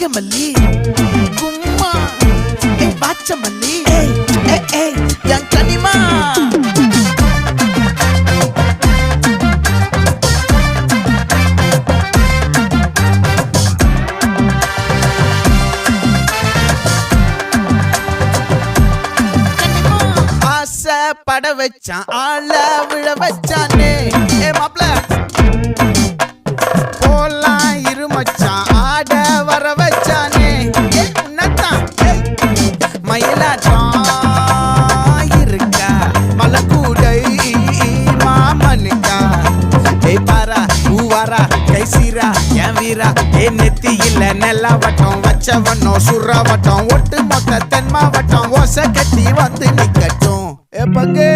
நாகமல்லி கும்மா பாச்சமல்லி என் கனிமா பட வச்சான் ஆள விழ வச்சானே மாப்ள போலாம் இருமச்சான் ஆட வர வச்சானே உன்னத்தான் மயிலாட்டம் இருக்கா மலக்கூடை மாமனுக்கா பாரா பூவாரா கைசீரா என் வீரா நெத்தி இல்ல நெல்லா வட்டம் வச்சவனும் சுறா வட்டம் ஒட்டு மொத்த தென் மாவட்டம் ஓசை கட்டி வந்து நிக்கட்டும் பங்கே